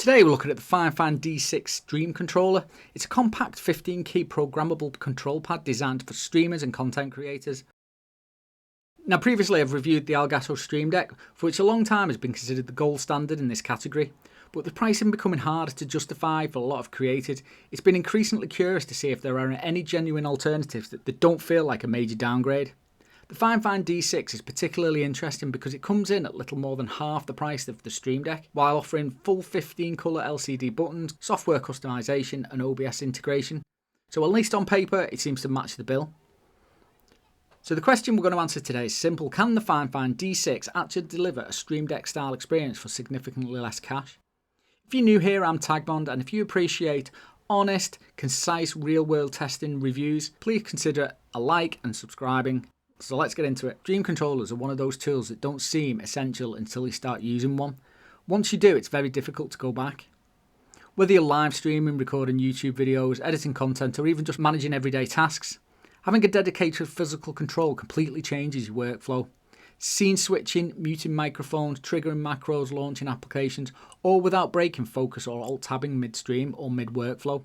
Today we're looking at the Fifine D6 Stream Controller. It's a compact 15-key programmable control pad designed for streamers and content creators. Now previously I've reviewed the Elgato Stream Deck, for which a long time has been considered the gold standard in this category. But with the pricing becoming harder to justify for a lot of creators, it's been increasingly curious to see if there are any genuine alternatives that don't feel like a major downgrade. The Fifine D6 is particularly interesting because it comes in at little more than half the price of the Stream Deck, while offering full 15 colour LCD buttons, software customization and OBS integration. So at least on paper it seems to match the bill. So the question we're going to answer today is simple: can the Fifine D6 actually deliver a Stream Deck style experience for significantly less cash? If you're new here, I'm Tagmond, and if you appreciate honest, concise, real-world testing reviews, please consider a like and subscribing. So let's get into it. Stream controllers are one of those tools that don't seem essential until you start using one. Once you do, it's very difficult to go back. Whether you're live streaming, recording YouTube videos, editing content, or even just managing everyday tasks, having a dedicated physical control completely changes your workflow. Scene switching, muting microphones, triggering macros, launching applications, all without breaking focus or alt-tabbing mid-stream or mid-workflow.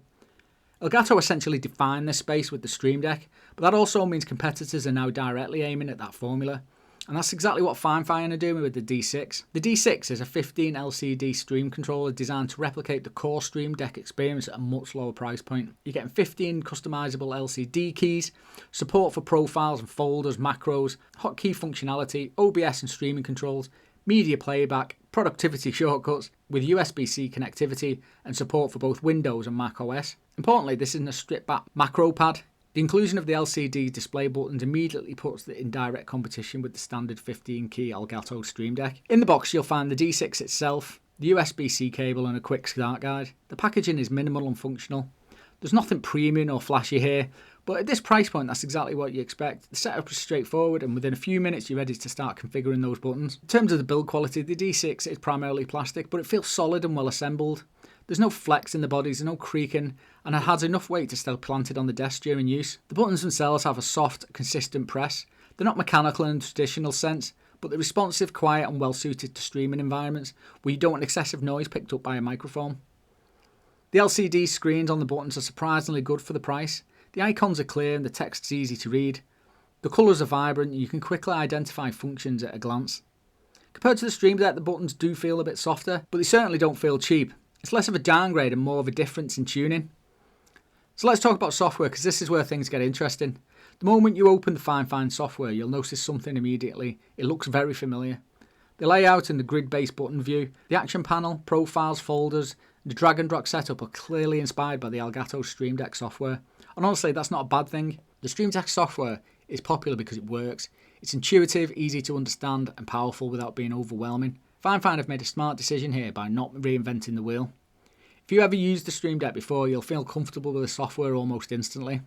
Elgato essentially defined this space with the Stream Deck, but that also means competitors are now directly aiming at that formula. And that's exactly what Fifine are doing with the D6. The D6 is a 15 LCD stream controller designed to replicate the core Stream Deck experience at a much lower price point. You're getting 15 customizable LCD keys, support for profiles and folders, macros, hotkey functionality, OBS and streaming controls, media playback, productivity shortcuts with USB-C connectivity and support for both Windows and Mac OS. Importantly, this isn't a stripped-back macro pad. The inclusion of the LCD display buttons immediately puts it in direct competition with the standard 15-key Elgato Stream Deck. In the box you'll find the D6 itself, the USB-C cable and a quick start guide. The packaging is minimal and functional. There's nothing premium or flashy here, but at this price point that's exactly what you expect. The setup is straightforward and within a few minutes you're ready to start configuring those buttons. In terms of the build quality, the D6 is primarily plastic, but it feels solid and well assembled. There's no flex in the bodies, there's no creaking, and it has enough weight to stay planted on the desk during use. The buttons themselves have a soft, consistent press. They're not mechanical in the traditional sense, but they're responsive, quiet and well suited to streaming environments where you don't want excessive noise picked up by a microphone. The LCD screens on the buttons are surprisingly good for the price. The icons are clear and the text is easy to read. The colours are vibrant and you can quickly identify functions at a glance. Compared to the Stream Deck, the buttons do feel a bit softer, but they certainly don't feel cheap. It's less of a downgrade and more of a difference in tuning. So let's talk about software, because this is where things get interesting. The moment you open the Fifine software, you'll notice something immediately. It looks very familiar. The layout and the grid-based button view, the action panel, profiles, folders, the drag and drop setup are clearly inspired by the Elgato Stream Deck software. And honestly, that's not a bad thing. The Stream Deck software is popular because it works. It's intuitive, easy to understand and powerful without being overwhelming. Fifine have made a smart decision here by not reinventing the wheel. If you ever used the Stream Deck before, you'll feel comfortable with the software almost instantly.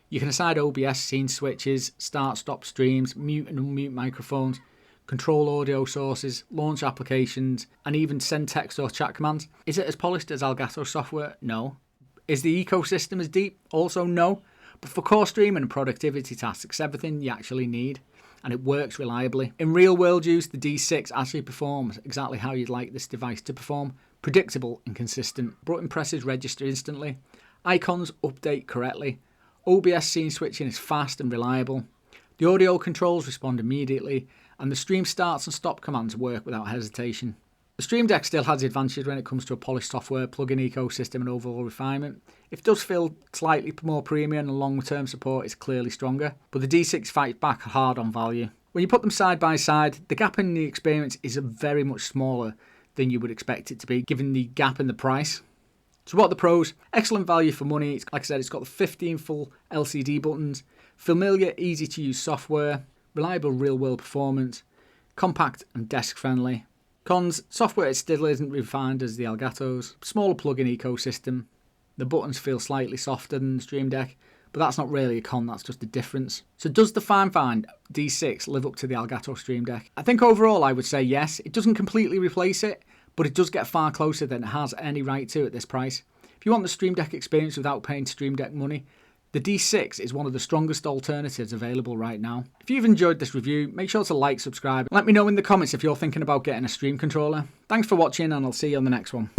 You can assign OBS scene switches, start-stop streams, mute and unmute microphones, control audio sources, launch applications, and even send text or chat commands. Is it as polished as Elgato software? No. Is the ecosystem as deep? Also no. But for core streaming and productivity tasks, it's everything you actually need. And it works reliably. In real world use, the D6 actually performs exactly how you'd like this device to perform. Predictable and consistent. Button presses register instantly. Icons update correctly. OBS scene switching is fast and reliable. The audio controls respond immediately. And the stream starts and stop commands work without hesitation. The Stream Deck still has advantages when it comes to a polished software, plugin ecosystem and overall refinement. It does feel slightly more premium and long-term support is clearly stronger, but the D6 fights back hard on value. When you put them side by side, the gap in the experience is very much smaller than you would expect it to be, given the gap in the price. So what are the pros? Excellent value for money. Like I said, it's got the 15 full LCD buttons, familiar, easy to use software, reliable real-world performance, compact and desk-friendly. Cons: software still isn't refined as the Elgato's, smaller plugin ecosystem, the buttons feel slightly softer than the Stream Deck, but that's not really a con, that's just a difference. So does the Fifine D6 live up to the Elgato Stream Deck? I think overall I would say yes. It doesn't completely replace it, but it does get far closer than it has any right to at this price. If you want the Stream Deck experience without paying Stream Deck money, the D6 is one of the strongest alternatives available right now. If you've enjoyed this review, make sure to like, subscribe, and let me know in the comments if you're thinking about getting a stream controller. Thanks for watching and I'll see you on the next one.